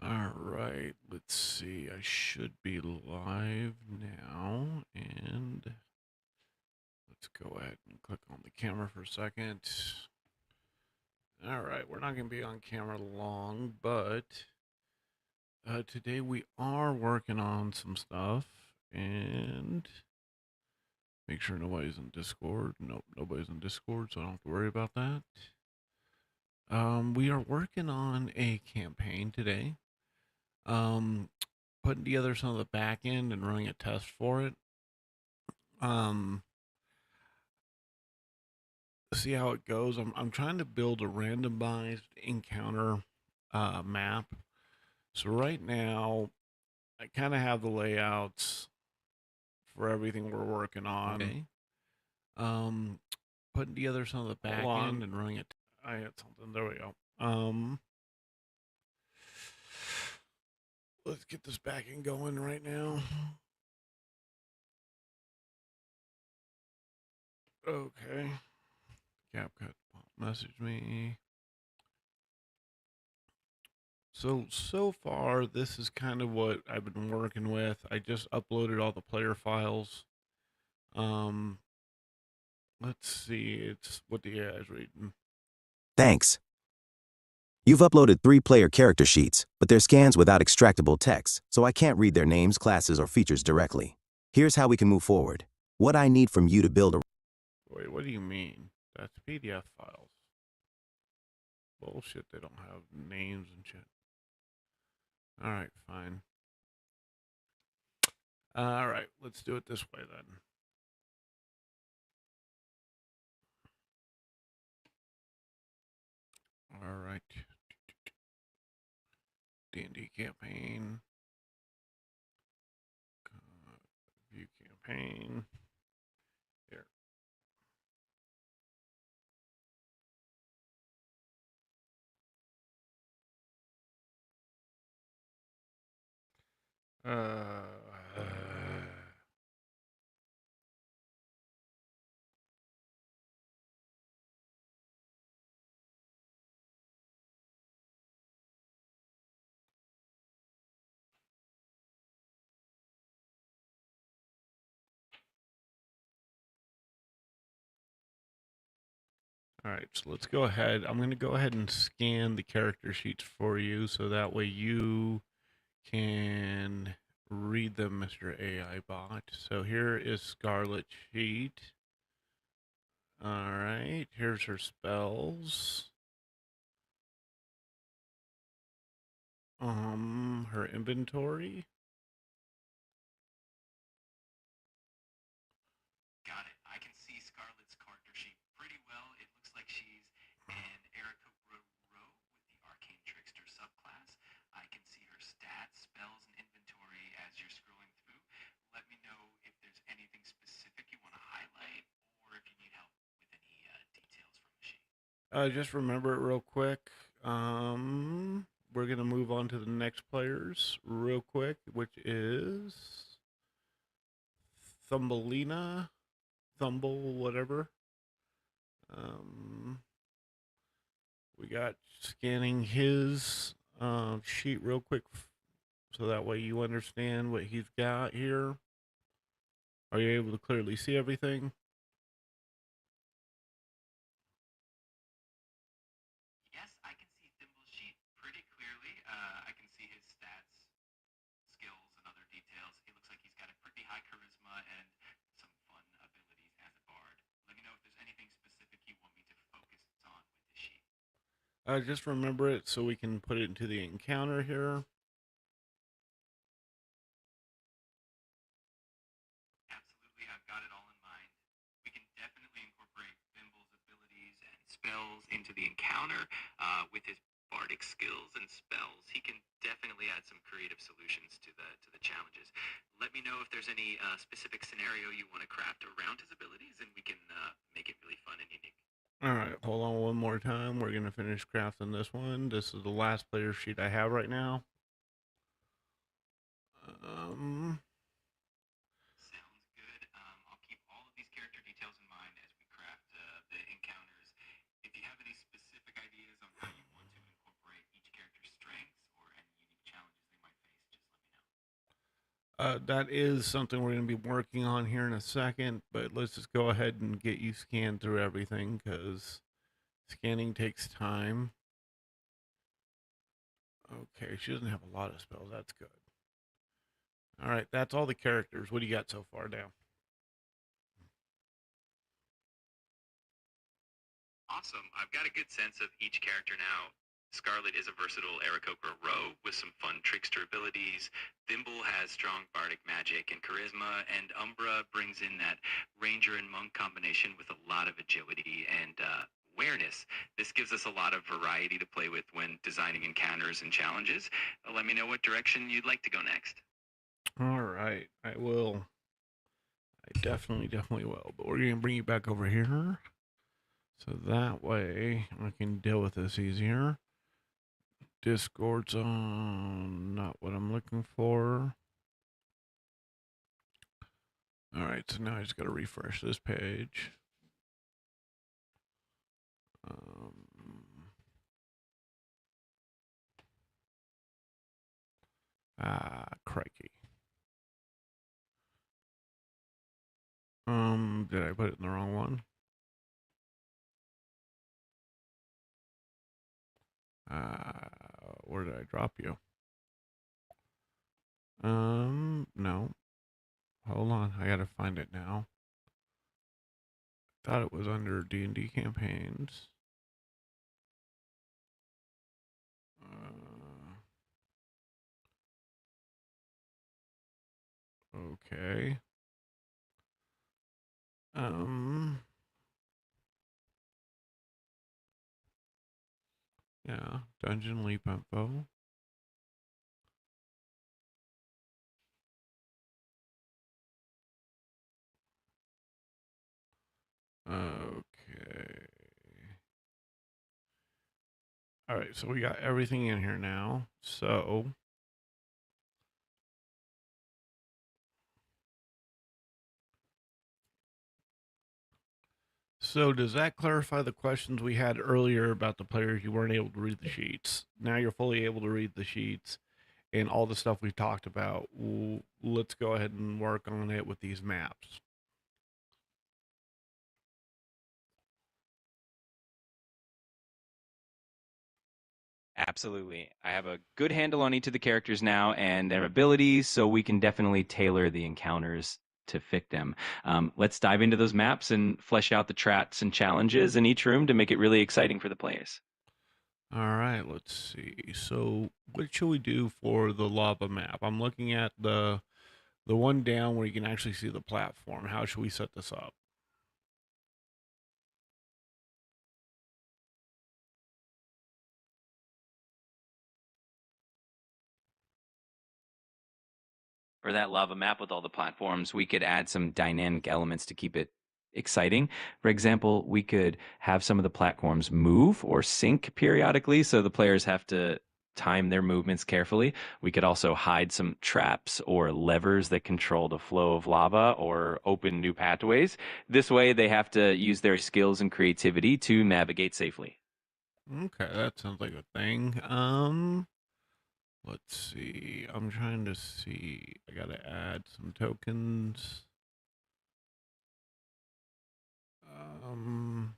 All right, let's see. I should be live now, and let's go ahead and click on the camera for a second. All right, we're not going to be on camera long, but today we are working on some stuff, and make sure nobody's in Discord. Nope, nobody's in Discord, so I don't have to worry about that. We are working on a campaign today. Putting together some of the back end and running a test for it. See how it goes. I'm trying to build a randomized encounter map. So right now, I kind of have the layouts for everything we're working on. Okay. Putting together some of the back end and running it. I had something. There we go. Let's get this back end going right now. Okay. CapCut message me. So far, this is kind of what I've been working with. I just uploaded all the player files. Let's see. It's what the AI is reading. Thanks. You've uploaded 3 player character sheets, but they're scans without extractable text, so I can't read their names, classes, or features directly. Here's how we can move forward. What I need from you to build a... Wait, what do you mean? That's PDF files. Bullshit, they don't have names and shit. Alright, fine. Alright, let's do it this way then. Alright. D&D campaign. View campaign. Here. All right, so let's go ahead. I'm going to go ahead and scan the character sheets for you so that way you can read them, Mr. AI bot. So here is Scarlet sheet. All right, here's her spells. Her inventory. Got it. I can see Scarlett's character sheet pretty well. It looks like she's an Erica with the Arcane Trickster subclass. I can see her stats, spells, and inventory as you're scrolling through. Let me know if there's anything specific you want to highlight or if you need help with any details from the sheet. Just remember it real quick. We're going to move on to the next players real quick, which is Thumbelina. Thumble, whatever. We got scanning his sheet real quick so that way you understand what he's got here. Are you able to clearly see everything? Yes, I can see Thimble's sheet pretty clearly. I can see his stats, skills, and other details. He looks like he's got a pretty high charisma and some fun abilities as a bard. Let me know if there's anything specific you want me to focus on with the sheet. Just remember it so we can put it into the encounter here. Absolutely, I've got it all in mind. We can definitely incorporate Thimble's abilities and spells into the encounter with his bardic skills and spells. He can definitely add some creative solutions to the challenges. Let me know if there's any specific scenario you want to craft around his abilities, and we can make it really fun and unique. All right, hold on one more time. We're going to finish crafting this one. This is the last player sheet I have right now. Sounds good. I'll keep all of these character details in mind as we craft the encounters. If you have any specific ideas on how you want to incorporate each character's strengths or any unique challenges That is something we're going to be working on here in a second, but let's just go ahead and get you scanned through everything because scanning takes time. Okay, she doesn't have a lot of spells. That's good. All right, that's all the characters. What do you got so far now? Awesome. I've got a good sense of each character now. Scarlet is a versatile Aarakocra rogue with some fun trickster abilities. Thimble has strong bardic magic and charisma, and Umbra brings in that ranger and monk combination with a lot of agility and awareness. This gives us a lot of variety to play with when designing encounters and challenges. Let me know what direction you'd like to go next. All right, I will. I definitely will. But we're going to bring you back over here. So that way I can deal with this easier. Discord's on, not what I'm looking for. All right, so now I just got to refresh this page. Crikey. Did I put it in the wrong one? Where did I drop you? No. Hold on, I gotta find it now. Thought it was under D&D campaigns. Okay. Yeah, Dungeon Leap info. Okay. All right, so we got everything in here now. So does that clarify the questions we had earlier about the players you weren't able to read the sheets? Now you're fully able to read the sheets and all the stuff we talked about. Let's go ahead and work on it with these maps. Absolutely. I have a good handle on each of the characters now and their abilities, so we can definitely tailor the encounters to fit them. Let's dive into those maps and flesh out the traps and challenges in each room to make it really exciting for the players. All right, let's see. So what should we do for the lava map? I'm looking at the one down where you can actually see the platform. How should we set this up? For that lava map with all the platforms, we could add some dynamic elements to keep it exciting. For example, we could have some of the platforms move or sink periodically, so the players have to time their movements carefully. We could also hide some traps or levers that control the flow of lava or open new pathways. This way, they have to use their skills and creativity to navigate safely. Okay, that sounds like a thing. Let's see. I'm trying to see. I gotta add some tokens. Um,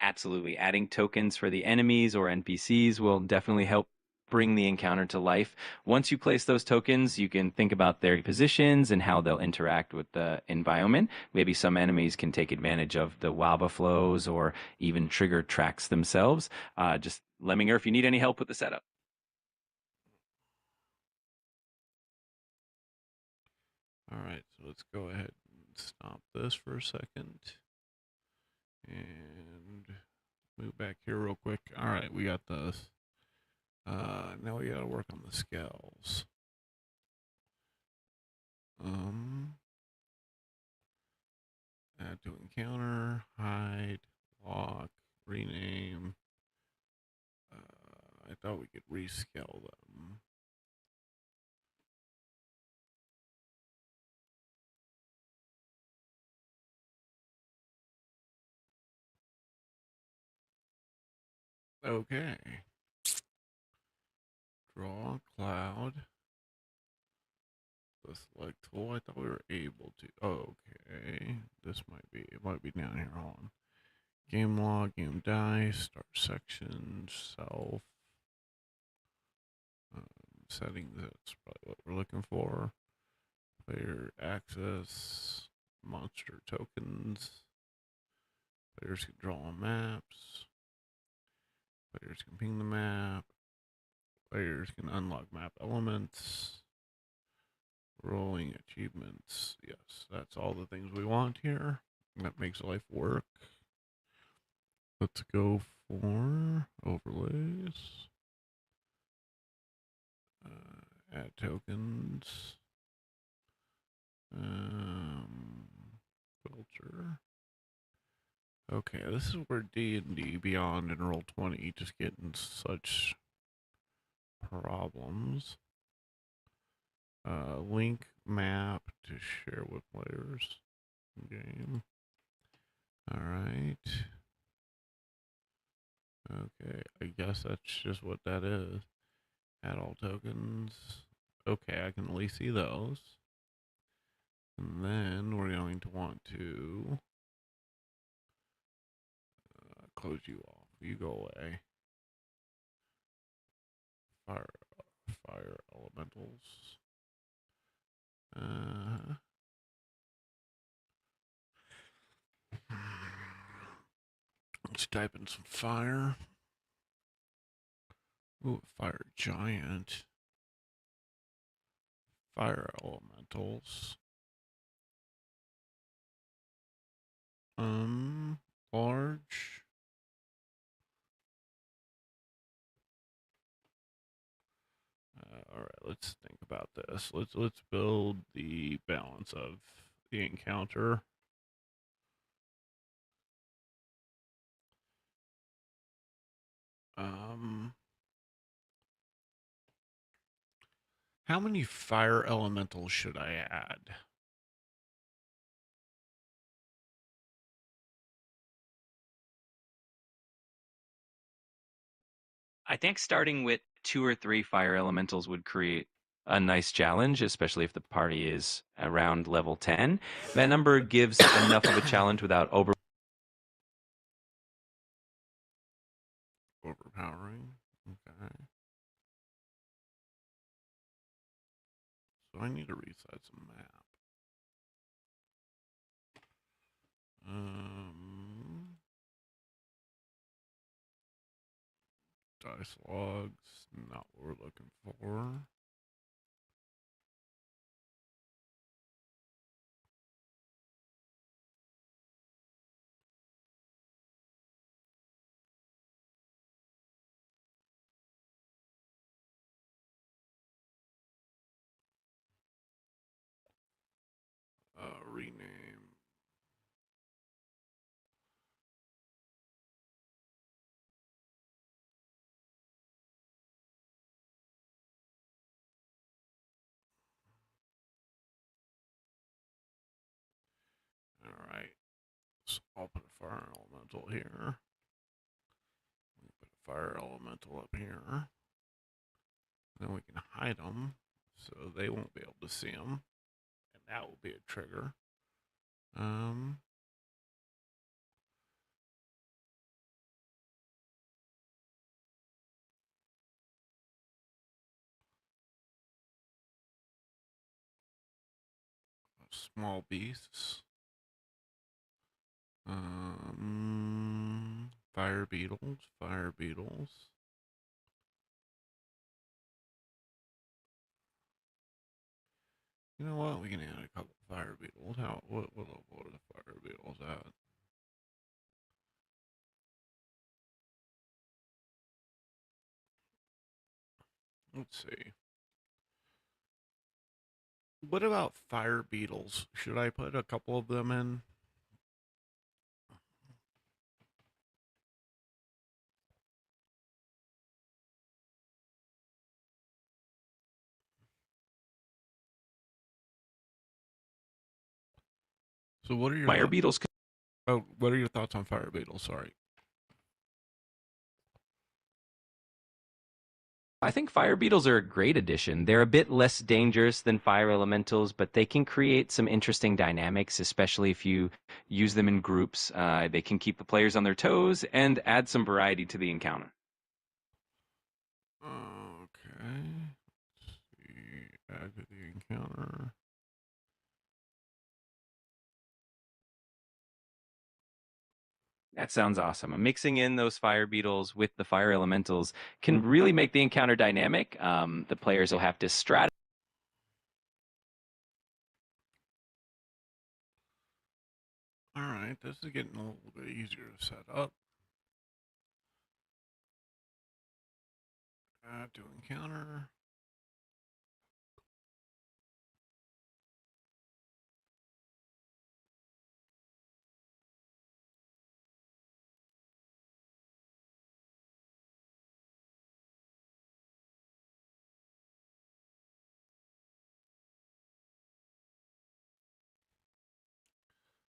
Absolutely. Adding tokens for the enemies or NPCs will definitely help bring the encounter to life. Once you place those tokens, you can think about their positions and how they'll interact with the environment. Maybe some enemies can take advantage of the lava flows or even trigger tracks themselves. Just let me know if you need any help with the setup. all right, so let's go ahead and stop this for a second and move back here real quick. All right, we got this. Now we gotta work on the scales. Add to encounter, hide, lock, rename. I thought we could rescale them. Okay. Draw cloud. the select tool. I thought we were able to. Oh, okay. This might be. It might be down here. Hold on. Game log, game dice, start section, self. Settings. That's probably what we're looking for. Player access, monster tokens. Players can draw on maps. Players can ping the map. Players can unlock map elements. Rolling achievements. Yes, that's all the things we want here. That makes life work. Let's go for overlays. Add tokens. Filter. Okay, this is where D&D Beyond and Roll20 just get in such problems. Link map to share with players. Game. Alright. Okay, I guess that's just what that is. Add all tokens. Okay, I can at least see those. And then we're going to want to close you off. You go away. Fire elementals. Let's type in some fire. Ooh, fire giant. Fire elementals. Large. All right, let's think about this. Let's build the balance of the encounter. How many fire elementals should I add? I think starting with 2 or 3 fire elementals would create a nice challenge, especially if the party is around level 10. That number gives enough of a challenge without Overpowering. Okay. So I need to resize the map. Dice logs, not what we're looking for. Rename. All right. So I'll put a fire elemental here. Put a fire elemental up here. Then we can hide them so they won't be able to see them. And that will be a trigger. Small beasts. Fire beetles. Fire beetles. You know what? We can add a couple fire beetles. What level are the fire beetles at? Let's see. What about fire beetles? Should I put a couple of them in? So what are your fire beetles. what are your thoughts on fire beetles? Sorry. I think fire beetles are a great addition. They're a bit less dangerous than fire elementals, but they can create some interesting dynamics, especially if you use them in groups. They can keep the players on their toes and add some variety to the encounter. Okay. Let's see. Add to the encounter. That sounds awesome. Mixing in those fire beetles with the fire elementals can really make the encounter dynamic. The players will have to strategize. All right, this is getting a little bit easier to set up. Add to encounter.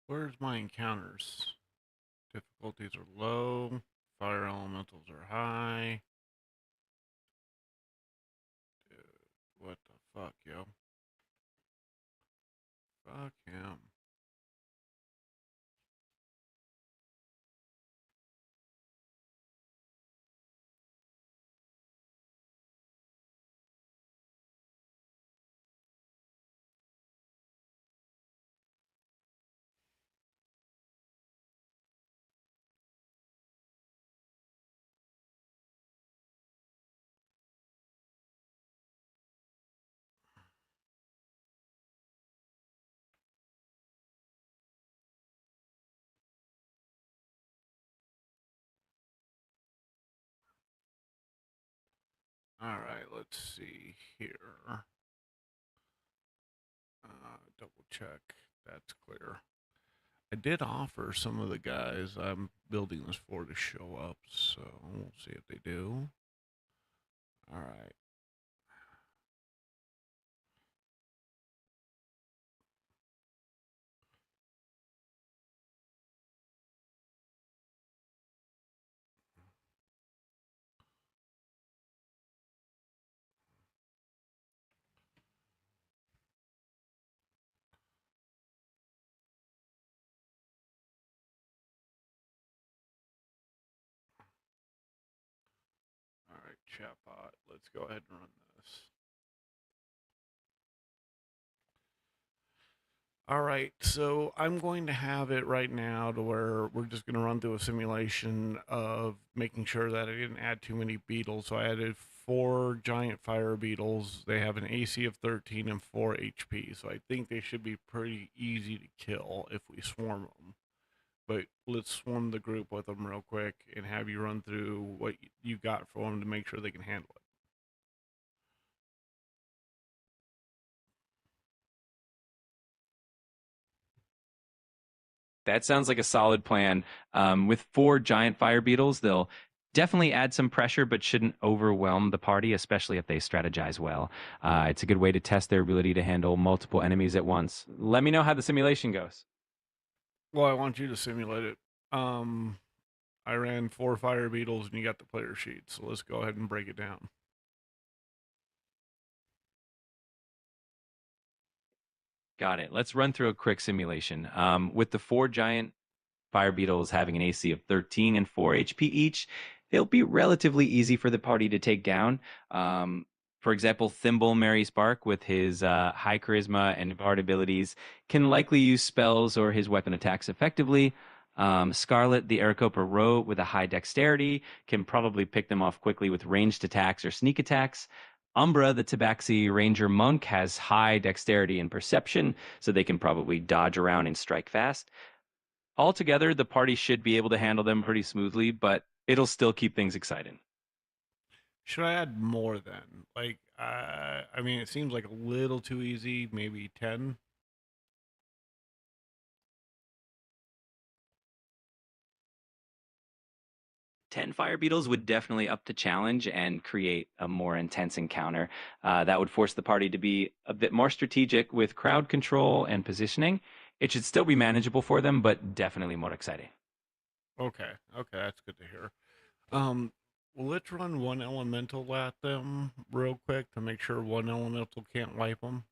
Where's my encounters? Difficulties are low. Fire elementals are high. Dude, what the fuck, yo? Fuck him. All right, let's see here. Double check. That's clear. I did offer some of the guys I'm building this for to show up, so we'll see if they do. All right. All right, chatbot. Let's go ahead and run this. All right, so I'm going to have it right now to where we're just going to run through a simulation of making sure that I didn't add too many beetles. So I added 4 giant fire beetles. They have an AC of 13 and 4 HP. So I think they should be pretty easy to kill if we swarm them. But let's swarm the group with them real quick and have you run through what you got for them to make sure they can handle it. That sounds like a solid plan. With 4 giant fire beetles, they'll definitely add some pressure, but shouldn't overwhelm the party, especially if they strategize well. It's a good way to test their ability to handle multiple enemies at once. Let me know how the simulation goes. Well, I want you to simulate it. I ran 4 fire beetles and you got the player sheet. So let's go ahead and break it down. Got it. Let's run through a quick simulation. With the 4 giant fire beetles having an AC of 13 and 4 HP each, they'll be relatively easy for the party to take down. For example, Thimble Mary Spark, with his high charisma and bard abilities, can likely use spells or his weapon attacks effectively. Scarlet, the Aarakocra Roe, with a high dexterity, can probably pick them off quickly with ranged attacks or sneak attacks. Umbra, the Tabaxi Ranger Monk, has high dexterity and perception, so they can probably dodge around and strike fast. Altogether, the party should be able to handle them pretty smoothly, but it'll still keep things exciting. Should I add more then? Like, I mean, it seems like a little too easy. Maybe 10. 10 fire beetles would definitely up the challenge and create a more intense encounter. That would force the party to be a bit more strategic with crowd control and positioning. It should still be manageable for them, but definitely more exciting. Okay, okay, that's good to hear. Um, Well, let's run one elemental at them real quick to make sure one elemental can't wipe them.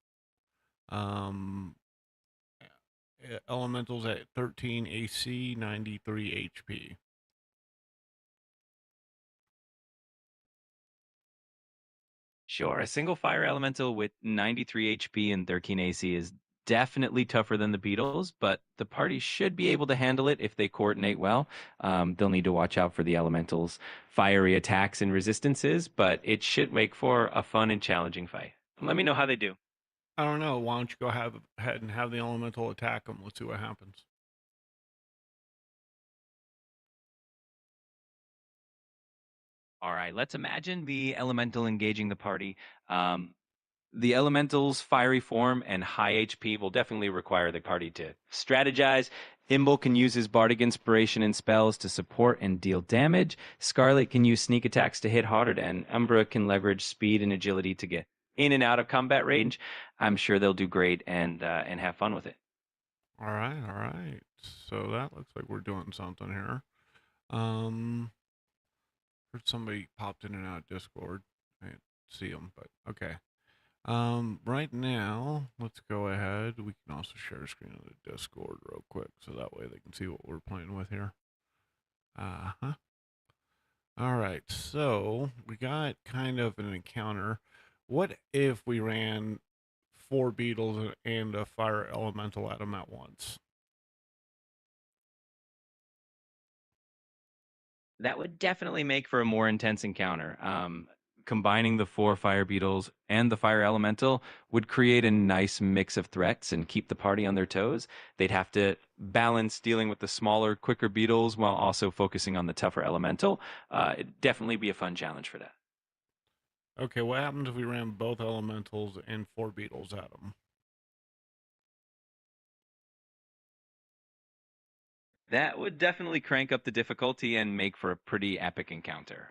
Elementals at 13 AC, 93 HP. Sure, a single fire elemental with 93 HP and 13 AC is definitely tougher than the beetles, but the party should be able to handle it if they coordinate well. They'll need to watch out for the elementals' fiery attacks and resistances, but it should make for a fun and challenging fight. Let me know how they do. I don't know. Why don't you go ahead and have the elemental attack them? Let's see what happens. All right, let's imagine the elemental engaging the party. The elemental's fiery form and high HP will definitely require the party to strategize. Imble can use his bardic inspiration and spells to support and deal damage. Scarlet can use sneak attacks to hit hard, and Umbra can leverage speed and agility to get in and out of combat range. I'm sure they'll do great and have fun with it. All right, all right. So that looks like we're doing something here. Heard somebody popped in and out of Discord. I didn't see them, but okay. Right now, let's go ahead. We can also share a screen of the Discord real quick, so that way they can see what we're playing with here. Uh-huh. All right, so we got kind of an encounter. What if we ran 4 beetles and a fire elemental at them at once? That would definitely make for a more intense encounter. Combining the 4 fire beetles and the fire elemental would create a nice mix of threats and keep the party on their toes. They'd have to balance dealing with the smaller, quicker beetles while also focusing on the tougher elemental. It'd definitely be a fun challenge for that. Okay, what happens if we ran both elementals and 4 beetles at them? That would definitely crank up the difficulty and make for a pretty epic encounter.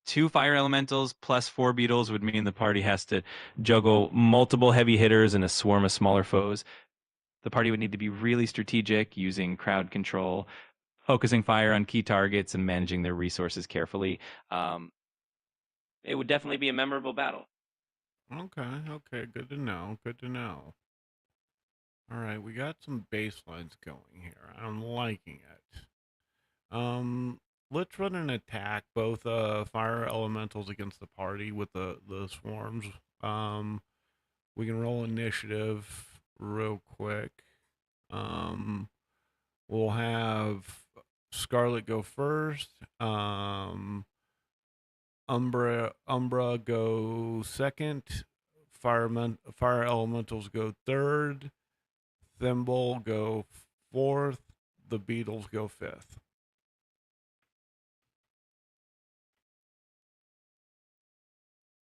2 fire elementals plus 4 beetles would mean the party has to juggle multiple heavy hitters and a swarm of smaller foes. The party would need to be really strategic, using crowd control, focusing fire on key targets, and managing their resources carefully. It would definitely be a memorable battle. Okay, okay, good to know, good to know. All right, we got some baselines going here. I'm liking it. Let's run an attack, both fire elementals against the party with the swarms. We can roll initiative real quick. We'll have Scarlet go first. Umbra go second. Fire elementals go third. Thimble go fourth. The beetles go fifth.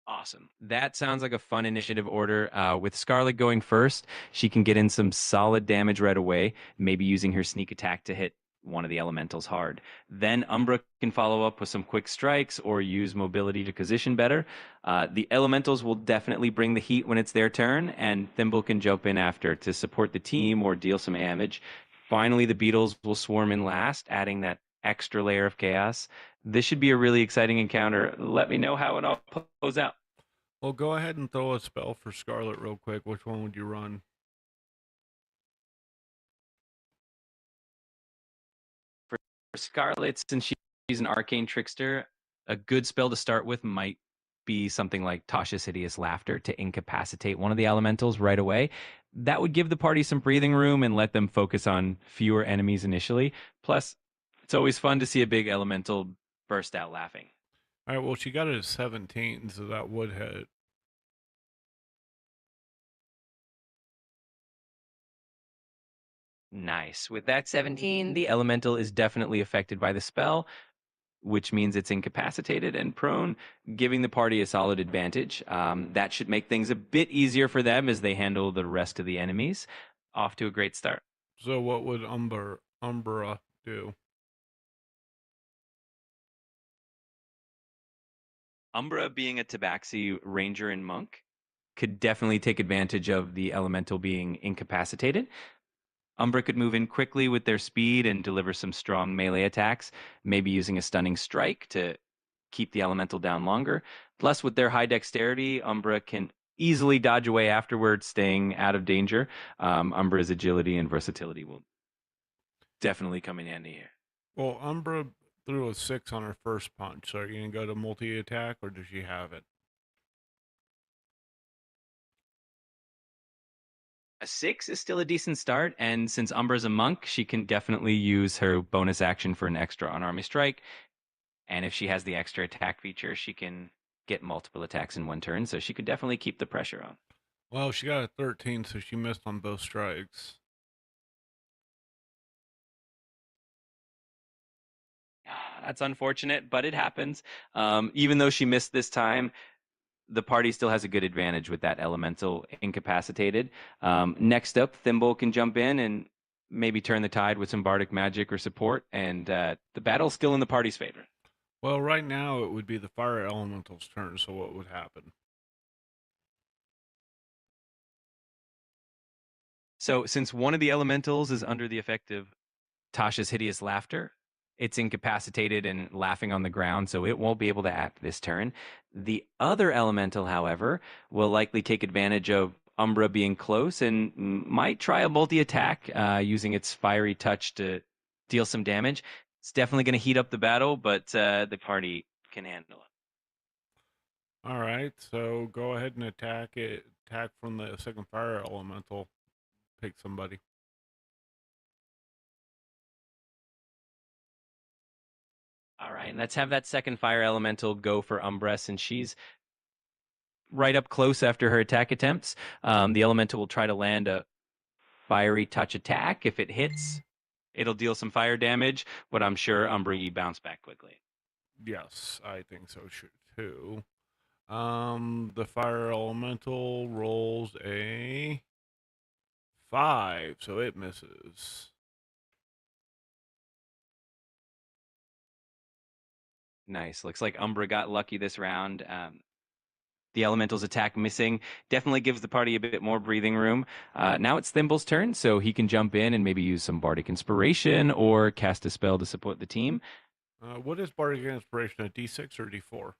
Awesome. That sounds like a fun initiative order. With Scarlet going first, she can get in some solid damage right away, maybe using her sneak attack to hit one of the elementals hard. Then Umbra can follow up with some quick strikes or use mobility to position better. The elementals will definitely bring the heat when it's their turn, and Thimble can jump in after to support the team or deal some damage. Finally, the beetles will swarm in last, adding that extra layer of chaos. This should be a really exciting encounter. Let me know how it all plays out. Well, go ahead and throw a spell for Scarlet real quick. Which one would you run? For Scarlet, since she's an arcane trickster, a good spell to start with might be something like Tasha's Hideous Laughter to incapacitate one of the elementals right away. That would give the party some breathing room and let them focus on fewer enemies initially. Plus, it's always fun to see a big elemental burst out laughing. All right, well, she got it at 17, so that would hit. Nice. With that 17, the elemental is definitely affected by the spell, which means it's incapacitated and prone, giving the party a solid advantage. That should make things a bit easier for them as they handle the rest of the enemies. Off to a great start. So what would Umbra do? Umbra, being a Tabaxi ranger and monk, could definitely take advantage of the elemental being incapacitated. Umbra could move in quickly with their speed and deliver some strong melee attacks, maybe using a stunning strike to keep the elemental down longer. Plus, with their high dexterity, Umbra can easily dodge away afterwards, staying out of danger. Umbra's agility and versatility will definitely come in handy here. Well, Umbra threw a 6 on her first punch, so are you going to go to multi-attack, or does she have it? A 6 is still a decent start, and since Umbra's a monk, she can definitely use her bonus action for an extra unarmed strike. And if she has the extra attack feature, she can get multiple attacks in one turn, so she could definitely keep the pressure on. Well, she got a 13, so she missed on both strikes. That's unfortunate, but it happens. Even though she missed this time, the party still has a good advantage with that elemental incapacitated. Next up, Thimble can jump in and maybe turn the tide with some bardic magic or support, and the battle's still in the party's favor. Well, right now it would be the fire elemental's turn, so what would happen? So, since one of the elementals is under the effect of Tasha's hideous laughter, it's incapacitated and laughing on the ground, so it won't be able to act this turn. The other elemental, however, will likely take advantage of Umbra being close and might try a multi-attack using its fiery touch to deal some damage. It's definitely going to heat up the battle, but the party can handle it. All right, so go ahead and attack it. Attack from the second fire elemental. Pick somebody. All right, let's have that second fire elemental go for Umbra, and she's right up close after her attack attempts. The elemental will try to land a fiery touch attack. If it hits, it'll deal some fire damage, but I'm sure Umbra bounce back quickly. Yes, I think so too. The fire elemental rolls a 5, so it misses. Nice. Looks like Umbra got lucky this round. The elemental's attack missing definitely gives the party a bit more breathing room. Now it's Thimble's turn, so he can jump in and maybe use some bardic inspiration or cast a spell to support the team. What is bardic inspiration? A D6 or D4?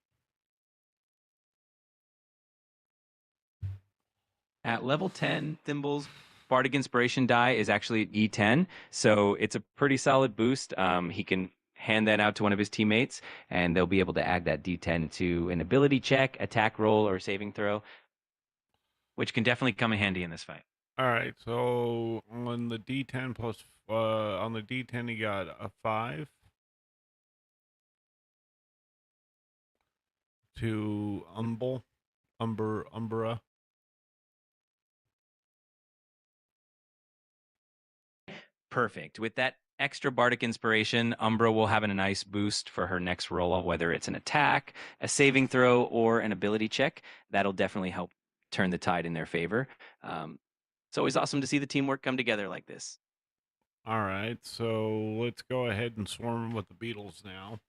At level 10, Thimble's bardic inspiration die is actually an E10, so it's a pretty solid boost. He can hand that out to one of his teammates, and they'll be able to add that D10 to an ability check, attack roll, or saving throw, which can definitely come in handy in this fight. All right, so on the D10 plus, on the D10 he got a 5 to Umbra. Perfect. With that extra bardic inspiration, Umbra will have a nice boost for her next roll, whether it's an attack, a saving throw, or an ability check. That'll definitely help turn the tide in their favor. It's always awesome to see the teamwork come together like this. All right, so let's go ahead and swarm with the beetles now.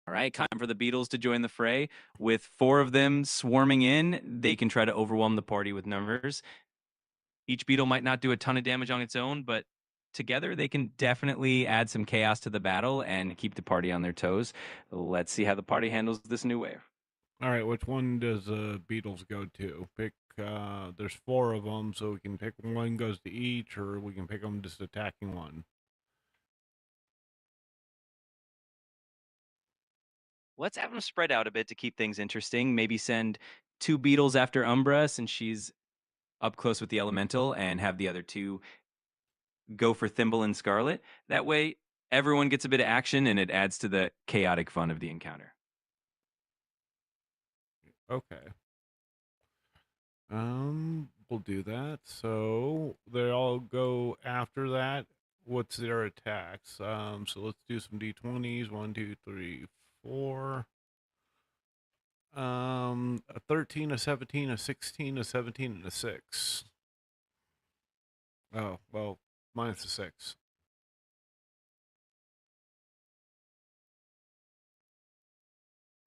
All right, time for the Beatles to join the fray. With 4 of them swarming in, they can try to overwhelm the party with numbers. Each beetle might not do a ton of damage on its own, but together they can definitely add some chaos to the battle and keep the party on their toes. Let's see how the party handles this new wave. All right, which one does beetles go to? Pick. There's 4 of them, so we can pick one goes to each, or we can pick them just attacking one. Let's have them spread out a bit to keep things interesting. Maybe send 2 beetles after Umbra since she's up close with the elemental, and have the other 2 go for Thimble and Scarlet. That way, everyone gets a bit of action, and it adds to the chaotic fun of the encounter. Okay. We'll do that. So they all go after that. What's their attacks? So let's do some D20s. 1, 2, 3, 4. A 13, a 17, a 16, a 17, and a 6. Oh, well, minus a 6.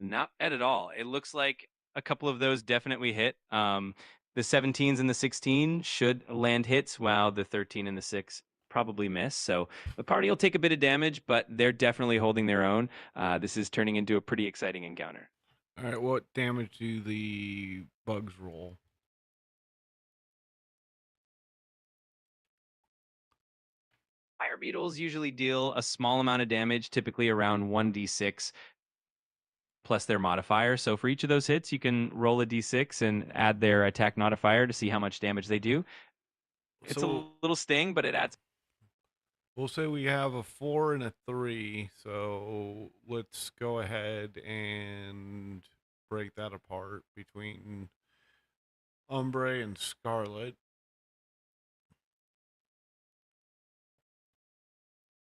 Not bad at all. It looks like a couple of those definitely hit. The 17s and the 16 should land hits, while the 13 and the 6 probably miss. So the party will take a bit of damage, but they're definitely holding their own. This is turning into a pretty exciting encounter. All right, what damage do the bugs roll? Fire beetles usually deal a small amount of damage, typically around 1d6 plus their modifier. So for each of those hits, you can roll a d6 and add their attack modifier to see how much damage they do. It's a So little sting, but it adds. we'll say we have a 4 and a 3. So let's go ahead and break that apart between Ombre and Scarlet.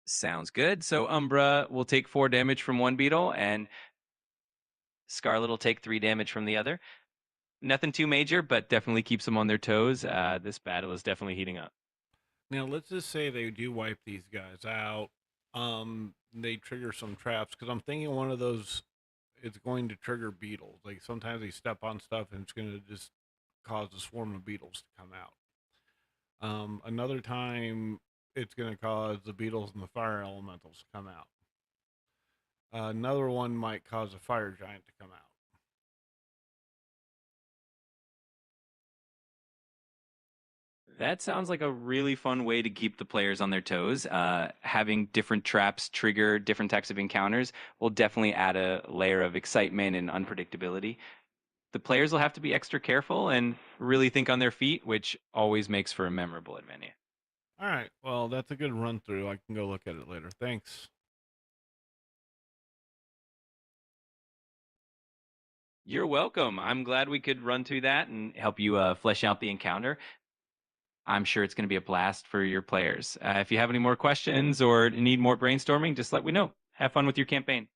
Sounds good. So Umbra will take 4 damage from one beetle, and Scarlet will take 3 damage from the other. Nothing too major, but definitely keeps them on their toes. This battle is definitely heating up. Now let's just say they do wipe these guys out. They trigger some traps because I'm thinking one of those it's going to trigger beetles. Like sometimes they step on stuff and it's going to just cause a swarm of beetles to come out. Another time it's going to cause the beetles and the fire elementals to come out. Another one might cause a fire giant to come out. That sounds like a really fun way to keep the players on their toes. Having different traps trigger different types of encounters will definitely add a layer of excitement and unpredictability. The players will have to be extra careful and really think on their feet, which always makes for a memorable adventure. All right. Well, that's a good run through. I can go look at it later. Thanks. You're welcome. I'm glad we could run through that and help you flesh out the encounter. I'm sure it's going to be a blast for your players. If you have any more questions or need more brainstorming, just let me know. Have fun with your campaign.